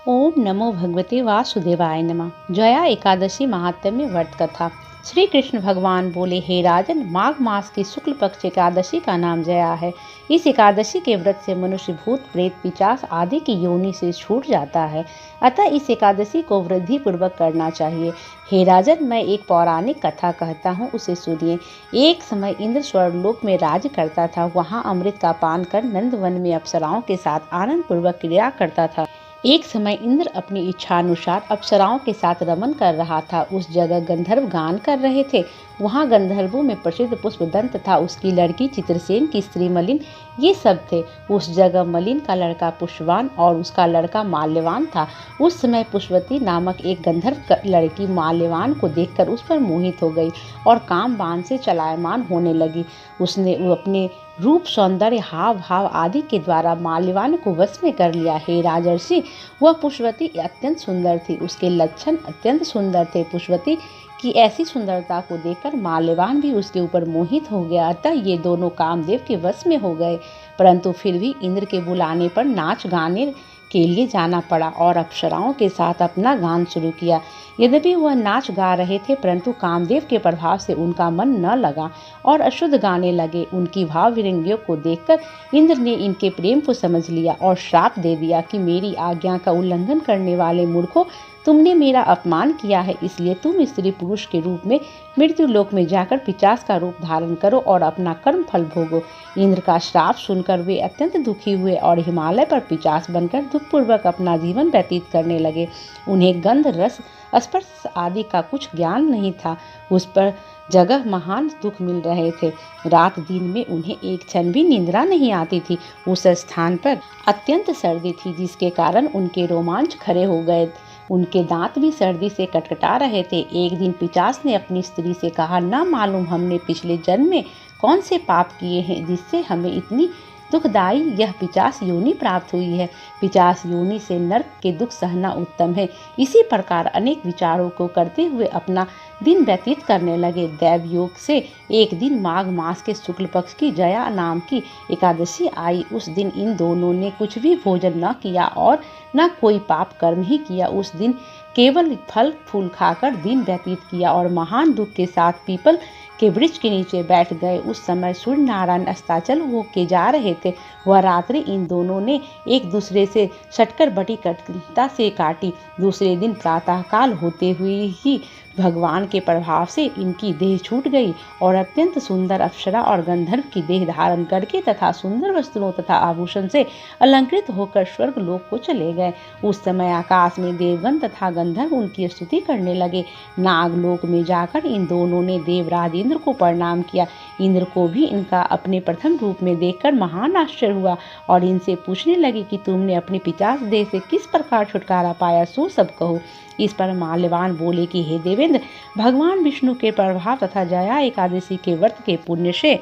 ओम नमो भगवते वासुदेवाय नमः। जया एकादशी महात्म्य व्रत कथा। श्री कृष्ण भगवान बोले, हे राजन, माघ मास की शुक्ल पक्ष एकादशी का नाम जया है। इस एकादशी के व्रत से मनुष्य भूत प्रेत पिशाच आदि की योनि से छूट जाता है। अतः इस एकादशी को वृद्धि पूर्वक करना चाहिए। हे राजन, मैं एक पौराणिक कथा कहता हूँ, उसे सुनिए। एक समय इंद्र स्वर्गलोक में राज्य करता था। वहाँ अमृत का पान कर नंदवन में अप्सराओं के साथ आनंद पूर्वक क्रीड़ा करता था। एक समय इंद्र अपनी इच्छानुसार अप्सराओं के साथ रमन कर रहा था। उस जगह गंधर्व गान कर रहे थे। वहां गंधर्वों में प्रसिद्ध पुष्पदंत तथा उसकी लड़की चित्रसेन की स्त्री मलिन, ये सब थे। उस जगह मलिन का लड़का पुष्पवान और उसका लड़का माल्यवान था। उस समय पुष्पवती नामक एक गंधर्व लड़की माल्यवान को देखकर उस पर मोहित हो गई और काम बाण से चलायमान होने लगी। उसने अपने रूप, सौंदर्य, हाव भाव आदि के द्वारा माल्यवान को वश में कर लिया। हे राजर्षि, वह पुष्पवती अत्यंत सुंदर थी। उसके लक्षण अत्यंत सुंदर थे। पुष्पवती की ऐसी सुंदरता को देखकर माल्यवान भी उसके ऊपर मोहित हो गया। अतः ये दोनों कामदेव के वश में हो गए। परंतु फिर भी इंद्र के बुलाने पर नाच गाने के लिए जाना पड़ा और अप्सराओं के साथ अपना गान शुरू किया। यद्यपि वह नाच गा रहे थे, परंतु कामदेव के प्रभाव से उनका मन न लगा और अशुद्ध गाने लगे। उनकी भाव विरंगियों को देखकर इंद्र ने इनके प्रेम को समझ लिया और श्राप दे दिया कि मेरी आज्ञा का उल्लंघन करने वाले मूर्खों, तुमने मेरा अपमान किया है, इसलिए तुम स्त्री पुरुष के रूप में मृत्यु लोक में जाकर पिशाच का रूप धारण करो और अपना कर्म फल भोगो। इंद्र का श्राप सुनकर वे अत्यंत दुखी हुए और हिमालय पर पिशाच बनकर दुखपूर्वक अपना जीवन व्यतीत करने लगे। उन्हें गंध, रस, स्पर्श आदि का कुछ ज्ञान नहीं था। उस पर जगह महान दुख मिल रहे थे। रात दिन में उन्हें एक क्षण भी निंद्रा नहीं आती थी। उस स्थान पर अत्यंत सर्दी थी, जिसके कारण उनके रोमांच खड़े हो गए। उनके दांत भी सर्दी से कटकटा रहे थे। एक दिन पिशाच ने अपनी स्त्री से कहा, न मालूम हमने पिछले जन्म में कौन से पाप किए हैं जिससे हमें इतनी दुखदायी यह पिशाच योनि प्राप्त हुई है। पिशाच योनि से नरक के दुख सहना उत्तम है। इसी प्रकार अनेक विचारों को करते हुए अपना दिन व्यतीत करने लगे। दैव योग से एक दिन माघ मास के शुक्ल पक्ष की जया नाम की एकादशी आई। उस दिन इन दोनों ने कुछ भी भोजन न किया और न कोई पाप कर्म ही किया। उस दिन केवल फल फूल खाकर दिन व्यतीत किया और महान दुख के साथ पीपल के वृक्ष के नीचे बैठ गए। उस समय सूर्य नारायण अस्ताचल होके जा रहे थे। वह रात्रि इन दोनों ने एक दूसरे से सटकर बड़ी कठिनता से काटी। दूसरे दिन प्रातःकाल होते हुए ही भगवान के प्रभाव से इनकी देह छूट गई और अत्यंत सुंदर अप्सरा और गंधर्व की देह धारण करके तथा सुंदर वस्त्रों तथा आभूषण से अलंकृत होकर स्वर्ग लोक को चले गए। उस समय आकाश में देवगण तथा गंधर्व उनकी स्तुति करने लगे। नागलोक में जाकर इन दोनों ने देवराज इंद्र को प्रणाम किया। इंद्र को भी इनका अपने प्रथम रूप में देखकर महान आश्चर्य हुआ और इनसे पूछने लगे कि तुमने अपने पिशाच देह से किस प्रकार छुटकारा पाया, सो सब कहो। इस पर माल्यवान बोले कि हे देवेंद्र, भगवान विष्णु के प्रभाव तथा जया एकादशी के व्रत के पुण्य से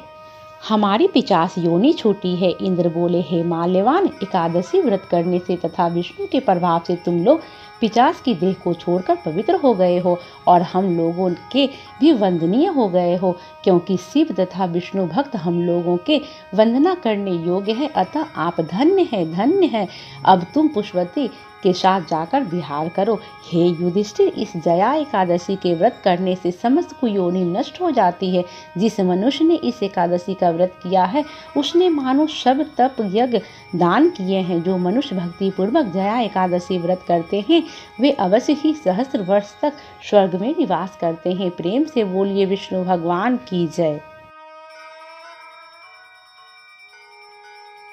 हमारी पिशाच योनि छूटी है। इंद्र बोले, हे माल्यवान, एकादशी व्रत करने से तथा विष्णु के प्रभाव से तुम लोग पिशाच की देह को छोड़कर पवित्र हो गए हो और हम लोगों के भी वंदनीय हो गए हो, क्योंकि शिव तथा विष्णु भक्त हम लोगों के वंदना करने योग्य है। अतः आप धन्य है, धन्य है। अब तुम पुष्पवती के साथ जाकर विहार करो। हे युधिष्ठिर, इस जया एकादशी के व्रत करने से समस्त कुयोनि नष्ट हो जाती है। जिस मनुष्य ने इस एकादशी का व्रत किया है, उसने मानो सब तप यज्ञ दान किए हैं। जो मनुष्य भक्ति पूर्वक जया एकादशी व्रत करते हैं, वे अवश्य ही सहस्त्र वर्ष तक स्वर्ग में निवास करते हैं। प्रेम से बोलिए विष्णु भगवान की जय।